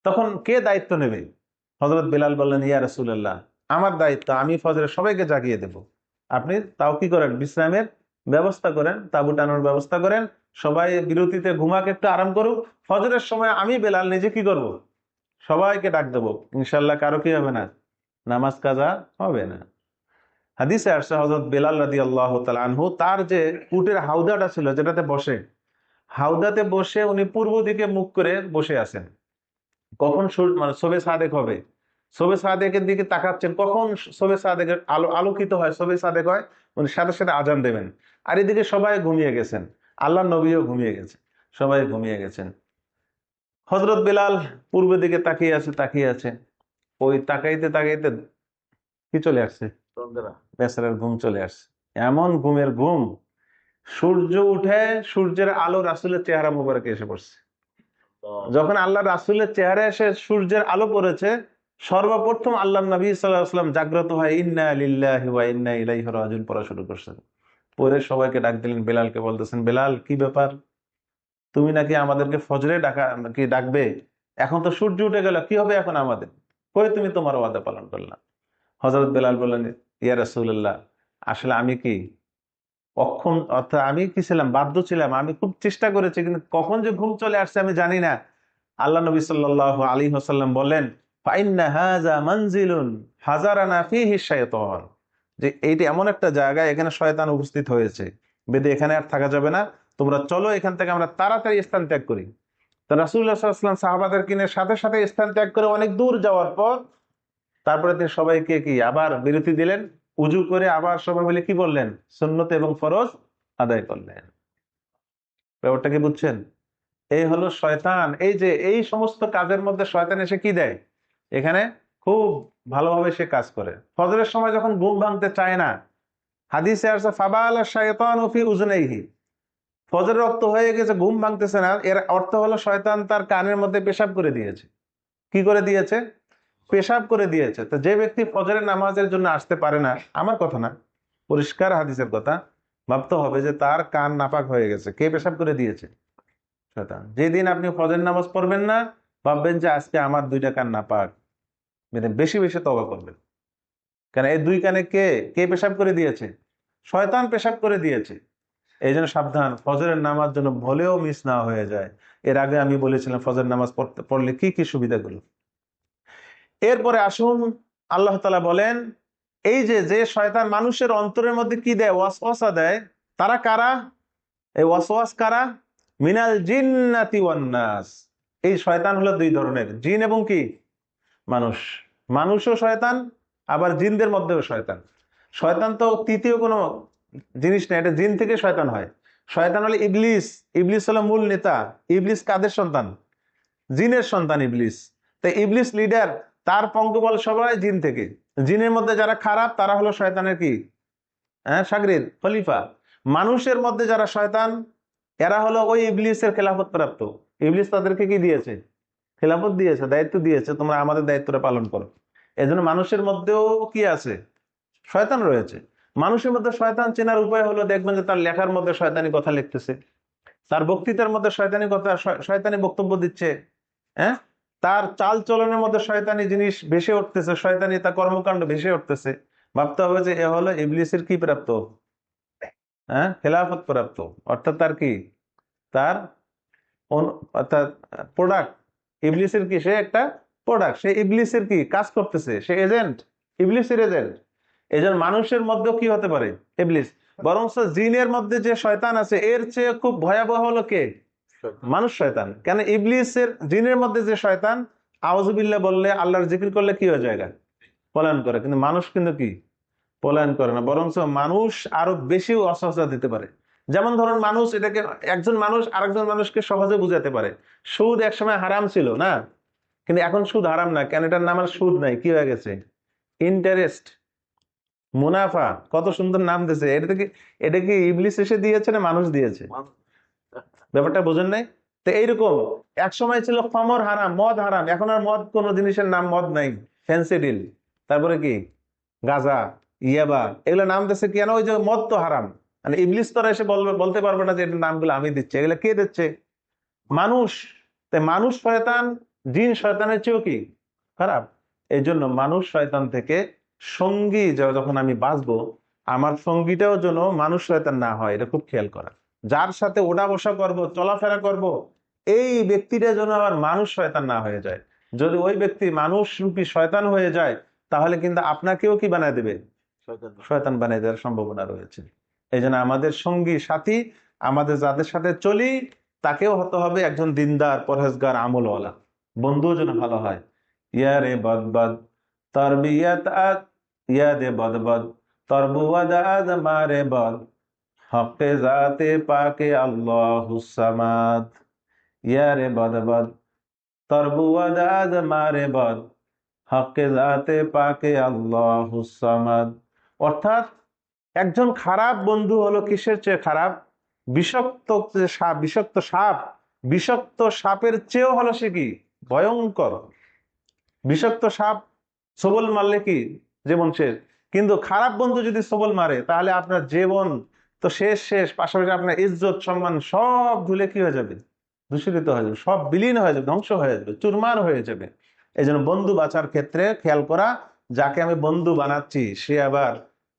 তখন কে দায়িত্ব নেবে? হযরত বেলাল বললেন, ইয়া রাসূলুল্লাহ, আমার দায়িত্ব, আমি ফজরে সবাইকে জাগিয়ে দেব। আপনি তাও কি করেন, বিশ্রামের ব্যবস্থা করেন, তাঁবু টানোর ব্যবস্থা করেন, সবাই বিরতিতে ঘুমাক, একটু আরাম করুক। ফজরের সময় আমি বেলাল নিজে কি করব, সবাইকে ডাক দেবো, ইনশাল্লাহ কারো কি হবে না, নামাজ কাজা হবে না। হাদিসে আসছে হযরত বেলাল রাদিয়াল্লাহু তাআলা আনহু, তার যে উটের হাউদাটা ছিল যেটাতে বসে, হাউদাতে বসে উনি পূর্ব দিকে মুখ করে বসে আছেন। কখন শোবে সাদেক হবে, শোবে সাদেকের দিকে তাকাচ্ছেন, কখন শোবে সাদেকের আলো আলোকিত হয়, শোবে সাদেক হয়, উনি সাথে সাথে আজান দেবেন। আর এদিকে সবাই ঘুমিয়ে গেছেন, আল্লাহ নবীও ঘুমিয়ে গেছে, সবাই ঘুমিয়ে গেছেন। হযরত বেলাল পূর্ব দিকে তাকিয়ে আছে, তাকিয়ে আছে, ওই তাকাইতে তাকাইতে কি চলে আসছে, বেচারার ঘুম চলে আসছে। এমন ঘুমের ঘুম, সূর্য উঠে, সূর্যের আলো রাসূলের চেহারা মোবারকে এসে পড়ছে। যখন আল্লাহ রাসূলের চেহারা এসে সূর্যের আলো পড়েছে, সর্বপ্রথম আল্লাহ নবী সাল্লাল্লাহু আলাইহি ওয়াসাল্লাম জাগ্রত হয় ইন্না লিল্লাহি ওয়া ইন্না ইলাইহি রাজিউন পড়া শুরু করছেন। পরে সবাইকে ডাক দিলেন, বেলালকে বলতেছেন, বেলাল কি ব্যাপার, তুমি নাকি আমাদেরকে ফজরে কি ডাকবে, এখন তো সূর্য উঠে গেল, কি হবে এখন আমাদের, কই তুমি তোমার ওয়াদা পালন করলা। হযরত বেলাল বললেন, ইয়া রাসূলুল্লাহ, আসলে আমি কি অক্ষম, অর্থাৎ আমি কি ছিলাম, বাধ্য ছিলাম, আমি খুব চেষ্টা করেছি, কিন্তু কখন যে ঘুম চলে আসছে আমি জানি না। আল্লাহ নবী সাল্লাল্লাহু আলাইহি ওয়াসাল্লাম বললেন, ফাইন্না হাযা মানজিলুন হাজারানা ফীহি শাইতান, যে এইটা এমন একটা জায়গা, এখানে শয়তান উপস্থিত হয়েছে, বেদে এখানে আর থাকা যাবে না, তোমরা চলো এখান থেকে আমরা তাড়াতাড়ি স্থান ত্যাগ করি। তো রাসূলুল্লাহ সাল্লাল্লাহু আলাইহি ওয়াসাল্লাম সাহাবাদের কিনে সাথে সাথে স্থান ত্যাগ করে অনেক দূর যাওয়ার পর, তারপরে তিনি সবাইকে কি আবার বিরতি দিলেন, উজু করে আবার সবাই মিলে কি বললেন, সুন্নত এবং ফরজ আদায় করলেন। ব্যাপারটা কি বুঝছেন? এই হলো শয়তান, এই যে এই সমস্ত কাজের মধ্যে শয়তান এসে কি দেয়, এখানে খুব ভালোভাবে সে কাজ করে। ফজরের সময় যখন ঘুম ভাঙতে চায় না, হাদিসে আসছে ফাবালা শাইতানু ফি উযুনাইহি, ফজর রক্ত হয়ে গেছে, ঘুম ভাঙতেছে না, এর অর্থ হলো শয়তান তার কানের মধ্যে পেশাব করে দিয়েছে। কি করে দিয়েছে? পেশাব করে দিয়েছে। তো যে ব্যক্তি ফজরের নামাজের জন্য আসতে পারে না, আমার কথা না, পরিষ্কার হাদিসের কথা, ভাবতে হবে যে তার কান নাপাক হয়ে গেছে। কে পেশাব করে দিয়েছে? শয়তান। যেদিন আপনি ফজরের নামাজ পড়বেন না, ভাববেন যে আজকে আমার দুইটা কান নাপাক, বেশি বেশি তওবা করবেন। কারণ এই দুই কানে কে কে পেশাব করে দিয়েছে? শয়তান পেশাব করে দিয়েছে। এই জন্য সাবধান, ফজরের নামাজ যেন ভুলেও মিস না হয়ে যায়। এর আগে আমি বলেছিলাম ফজর নামাজ পড়লে কি কি সুবিধাগুলো। এরপরে আসুন, আল্লাহ তাআলা বলেন এই যে যে শয়তান মানুষের অন্তরের মধ্যে কি দেয়, ওয়াসওয়াসা দেয়, তারা কারা? এই ওয়াসওয়াস কারা? মিনাল জিন্নাতি ওয়ান নাস। এই শয়তান হলো দুই ধরনের, জিন এবং কি মানুষ। মানুষও শয়তান, আবার জিনদের মধ্যেও শয়তান। শয়তান তো তৃতীয় কোনো জিনিস না, এটা জিন থেকে শয়তান হয়। শয়তান হলো ইবলিস। ইবলিস হলো মূল নেতা। ইবলিস কাদের সন্তান? জিনের সন্তান ইবলিস। তাই ইবলিস লিডার, তার পঙ্গবল সবাই জিন থেকে। জিনের মধ্যে যারা খারাপ তারা হলো শয়তানের কি শাগরিদ, খলিফা। মানুষের মধ্যে যারা শয়তান এরা হলো ওই ইবলিসের খেলাফত প্রাপ্ত। ইবলিস তাদেরকে কি দিয়েছে? খেলাফত দিয়েছে, দায়িত্ব দিয়েছে, তোমরা আমাদের দায়িত্বটা পালন করো। এজন্য মানুষের মধ্যেও কি আছে? শয়তান রয়েছে। মানুষের মধ্যে শয়তান চেনার উপায় হলো, দেখবেন যে তার লেখার মধ্যে শয়তানি কথা লিখতেছে, তার বক্তৃতার মধ্যে শয়তানি কথা, শয়তানি বক্তব্য দিচ্ছে, হ্যাঁ, তার চাল চলনের মধ্যে শয়তানি জিনিস ভেসে উঠতেছে, শয়তানি তার কর্মকাণ্ড ভেসে উঠতেছে। ভাবতে হবে যে এ হলো ইবলিসের কি প্রাপ্ত? খেলাফত প্রাপ্ত। অর্থাৎ তার কি, তার অর্থাৎ প্রোডাক্ট। ইবলিসের কি, সে একটা প্রোডাক্ট, সে ইবলিসের কি কাজ করতেছে, সে এজেন্ট, ইবলিসের এজেন্ট। এই জন্য মানুষের মধ্যেও কি হতে পারে? ইবলিস। বরং জিনের মধ্যে যে শয়তান আছে এর চেয়ে খুব ভয়াবহ হলো কে? মানুষ শয়তান। কেন? ইবলিসের, জিনের মধ্যে যে শয়তান আউযুবিল্লাহ বললে, আল্লাহর জিকির করলে কি হয়ে যায়? পলায়ন করে। কিন্তু মানুষ কিন্তু কি পলায়ন করে না, বরং মানুষ আরো বেশি অসহসা দিতে পারে। যেমন ধরুন, মানুষ এটাকে, একজন মানুষ আরেকজন মানুষকে সহজে বুঝাতে পারে। সুদ একসময় হারাম ছিল না, কিন্তু এখন সুদ হারাম না। কেন? এটার নাম আর সুদ নাই, কি হয়ে গেছে? ইন্টারেস্ট, মুনাফা। কত সুন্দর নাম দিয়েছে। এটা কি ইবলিস এসে দিয়েছে না মানুষ দিয়েছে? ব্যাপারটা বোঝেন নাই? তো এইরকম এক সময় ছিল খমর হারাম, মদ হারাম, এখন আর মদ কোনো জিনিসের নাম মদ নাই। ফেন্সিডিল, তারপরে কি গাঁজা, ইয়াবা, এগুলো নাম দিচ্ছে কেন? ওই যে মদ তো হারাম, মানে ইবলিস তোরা এসে বলতে পারবে না যে এটার নামগুলো আমি দিচ্ছি। এগুলো কে দিচ্ছে? মানুষ। তাই মানুষ শয়তান জিন শয়তানের চেয়েও কি খারাপ। এই জন্য মানুষ শয়তান থেকে সঙ্গী যখন আমি বাঁচবো, আমার সঙ্গীটাও যেন মানুষ শয়তান না হয়, এটা খুব খেয়াল করা। যার সাথে ওঠা বসা করবো, চলাফেরা করব, এই ব্যক্তিটা যেন আবার মানুষ শয়তান না হয়ে যায়। যদি ওই ব্যক্তি মানুষ রূপী শয়তান হয়ে যায়, তাহলে কিন্তু আপনাকেও কি বানায় দেবে? শয়তান বানিয়ে দেওয়ার সম্ভাবনা রয়েছে। এই জন্য আমাদের সঙ্গী সাথী, আমাদের যাদের সাথে চলি, তাকেও হতে হবে একজন দিনদার, পরহেজগার, আমলওয়ালা। বন্ধুও যেন ভালো হয়। ইয়া রে বদবদ তরবিয়ত আত, ইয়া দে বদবদ তরবুয়াদ আদ মারে বদ, হকে জাতে পাকে আল্লাহুস সামাদ। ইয়া রে বদবদ তরবুয়াদ আদ মারে বদ, হকে জাতে পাকে আল্লাহুস সামাদ। অর্থাৎ একজন খারাপ বন্ধু হলো কিসের চেয়ে খারাপ? বিষাক্ত যে সাপ, বিষাক্ত সাপ, বিষাক্ত সাপের চেয়েও হলো সে কি ভয়ঙ্কর। বিষাক্ত সাপ সবল মারলে কি জীবন শেষ, কিন্তু খারাপ বন্ধু যদি সবল মারে তাহলে আপনার জীবন তো শেষ শেষ, পাশাপাশি আপনার ইজ্জত সম্মান সব ধুলে কি হয়ে যাবে? দূষিত হয়ে যাবে, সব বিলীন হয়ে যাবে, ধ্বংস হয়ে যাবে, চুরমার হয়ে যাবে। এই জন্য বন্ধু বাঁচার ক্ষেত্রে খেয়াল করা, যাকে আমি বন্ধু বানাচ্ছি সে আবার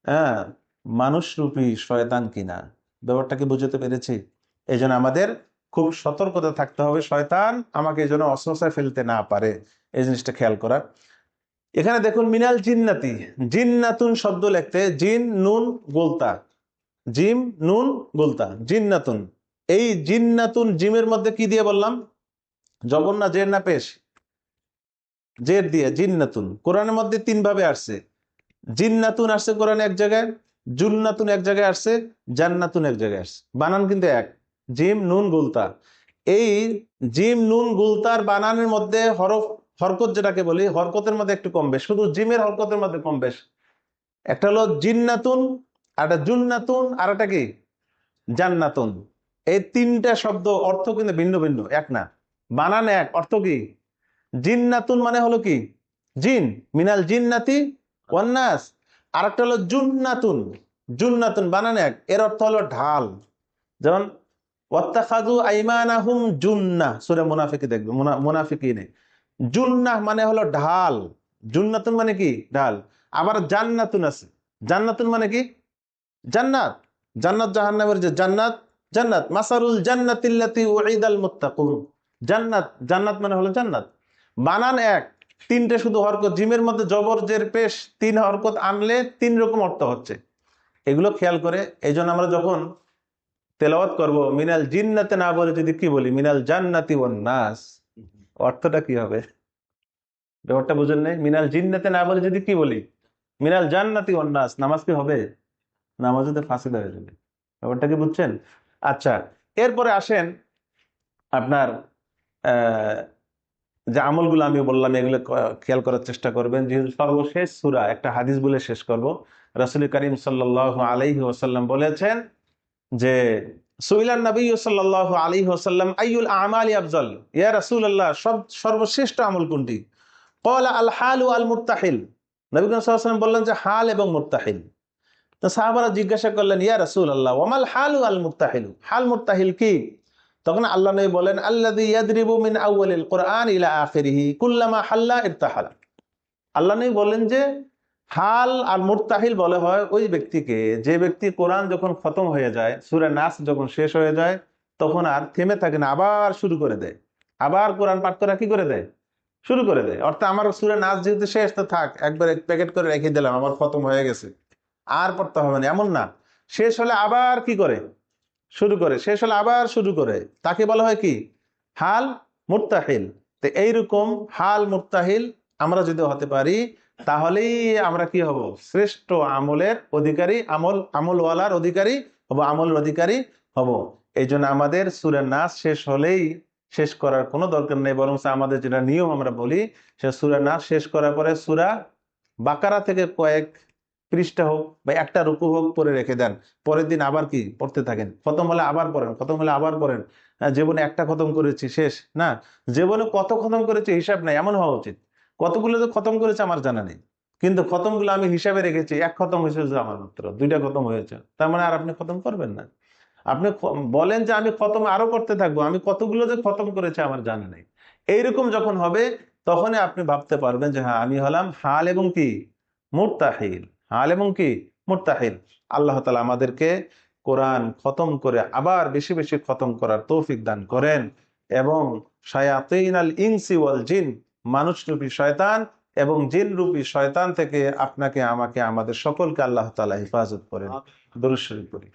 হ্যাঁ মানুষরূপী শয়তান কিনা। ব্যাপারটা কি বুঝতে পেরেছি? এই জন্য আমাদের খুব সতর্কতা থাকতে হবে, শয়তান আমাকে এই জন্য অসহসায় ফেলতে না পারে, এই জিনিসটা খেয়াল করা। এখানে দেখুন, মিনাল জিন্নাতি, জিন্নাতুন শব্দ লিখতে জিন নুন গোলতা, জিম নুন গোলতা, জিন্নাতুন। এই জিন্নাতুন, জিমের মধ্যে কি দিয়ে বললাম? জবর না জের না পেশ? জের দিয়ে জিন্নাতুন। কোরআনের মধ্যে তিন ভাবে আসছে। জিন্নাতুন আসছে কোরআনে এক জায়গায়, জুন্নাতুন এক জায়গায় আসছে, জান্নাতুন এক জায়গায় আসছে। বানান কিন্তু এক, জিম নুন গুলতা। এই জিম নুন গুলতার বানানের মধ্যে হরকত যেটাকে বলি, হরকতের মধ্যে একটু কম বেশ, শুধু জিমের হরকতের মধ্যে কম বেশ। একটা হলো জিন্নাতুন, আর একটা জুন্নাতুন, আর একটা কি জান্নাতুন। এই তিনটা শব্দ অর্থ কিন্তু ভিন্ন ভিন্ন, এক না, বানান এক, অর্থ কি? জিন্নাতুন মানে হলো কি জিন, মিনাল জিন্নাতি ওয়ান নাস। আর একটা হলো জুন্নাতুন, জুন্নাতুন বানান এক, এর অর্থ হলো ঢাল। যেমন ওয়াত্তাখাযু আইমানাহুম জুন্নাহ, সূরা মুনাফিকে দেখবে, মুনাফিকিনে। জুন্নাহ মানে হলো ঢাল, জুন্নাতুন মানে কি ঢাল, আবার জান্নাতুন আছে, জান্নাতুন মানে কি জান্নাত, জান্নাত জাহান্নামের যে জান্নাত, জান্নাত মাসারুল জান্নাতিল্লাতী উইদাল মুত্তাকুন, জান্নাত, জান্নাত মানে হলো জান্নাত। বানান এক, তিনটে শুধু হরকত, জিমের মধ্যে জবর জের পেশ, তিন হরকত আনলে তিন রকম অর্থ হচ্ছে। এগুলো খেয়াল করে এই জন্য আমরা যখন তেলাওয়াত করব মিনাল জিন্নাতে না বলে যদি কি বলি মিনাল জান্নাতি ওয়ান নাস, অর্থটা কি হবে? ব্যাপারটা বুঝেন নাই? মিনাল জিন্নাতে না বলে যদি কি বলি মিনাল জান্নাতি ওয়ান নাস, নামাজ কি হবে? নামাজ হতে ফাঁসিদা হয়ে যাবে। ব্যাপারটা কি বুঝছেন? আচ্ছা, এরপরে আসেন আপনার আহ যে আমলগুলো আমি বললাম এগুলো খেয়াল করার চেষ্টা করবেন। যেহেতু সর্বশেষ সূরা, একটা হাদিস বলে শেষ করব। রাসূল করিম সাল্লাল্লাহু আলাইহি ওয়াসাল্লাম বলেছেন যে সুইলান নবী সাল্লাল্লাহু আলাইহি ওয়াসাল্লাম আইয়ুল আমালি আফজাল, ইয়া রাসূলুল্লাহ সর্বশ্রেষ্ঠ আমল কোনটি? ক্বালা আল হালু আল মুরতাহিল, নবী করিম সাল্লাল্লাহু আলাইহি ওয়াসাল্লাম বললেন যে হাল এবং মুরতাহিল। তো সাহাবারা জিজ্ঞাসা করলেন ইয়া রাসূলুল্লাহ ওয়ামাল হালু আল মুরতাহিল, হাল মুরতাহিল কি? তখন আল্লাহ নবী বলেন আল্লাযী ইয়াদরিবু মিন আউয়ালিল কুরআন ইলা আখিরিহি কুল্লামা হাল্লা ইরতাহালা। আল্লাহ নবী বলেন যে হাল আর মুরতাহিল বলা হয় ওই ব্যক্তিকে, যে ব্যক্তি কোরআন যখন খতম হয়ে যায়, সূরা নাস যখন শেষ হয়ে যায় তখন আর থেমে থাকে না, আবার শুরু করে দেয়, আবার কোরআন পাঠ করা কি করে দেয়? শুরু করে দেয়। অর্থাৎ আমার সূরা নাস যেহেতু শেষ, তো থাক, একবার এক প্যাকেট করে রেখে দিলাম, আমার খতম হয়ে গেছে, আর পড়তে হবে না, এমন না। শেষ হলে আবার কি করে? শুরু করে, শেষ হলে আবার শুরু করে, তাকে বলা হয় কি? হাল মুরতাহিল। তো এইরকম হাল মুরতাহিল আমরা যদি হতে পারি তাহলেই আমরা কি হব? শ্রেষ্ঠ আমলের অধিকারী, আমলওয়ালার অধিকারী হব, আমলের অধিকারী হব। এই জন্য আমাদের সূরা নাস শেষ হলেই, শেষ করার কোনো দরকার নেই, বরং আমাদের যেটা নিয়ম আমরা বলি, সে সূরা নাস শেষ করার পরে সূরা বাকারা থেকে কয়েক পৃষ্ঠা হোক বা একটা রুকু হোক পরে রেখে দেন, পরের দিন আবার কি পড়তে থাকেন, খতম হলে আবার পড়েন, খতম হলে আবার পড়েন। জীবনে একটা খতম করেছি শেষ না, জীবনে কত খতম করেছি হিসাব নাই, এমন হওয়া উচিত। কতগুলো যে খতম করেছে আমার জানা নেই, কিন্তু খতমগুলো আমি হিসাবে রেখেছি, এক খতম হয়েছে যে আমার মাত্র, দুইটা খতম হয়েছে, তার মানে আর আপনি খতম করবেন না। আপনি বলেন যে আমি খতম আরো করতে থাকবো, আমি কতগুলো যে খতম করেছে আমার জানা নেই। এইরকম যখন হবে তখনই আপনি ভাবতে পারবেন যে হ্যাঁ আমি হলাম হাল এবং কি মুরতাহিল, হাল এবং কি মুরতাহিল। আল্লাহ তাআলা আমাদেরকে কোরআন খতম করে আবার বেশি বেশি খতম করার তৌফিক দান করেন, এবং শায়াতিন আল ইনসি ওয়াল জিন, মানুষ রূপী শয়তান এবং জিন রূপী শয়তান থেকে আপনাকে, আমাকে, আমাদের সকলকে আল্লাহ তাআলা হেফাজত করেন। দুরূদ শরীফ পড়ি।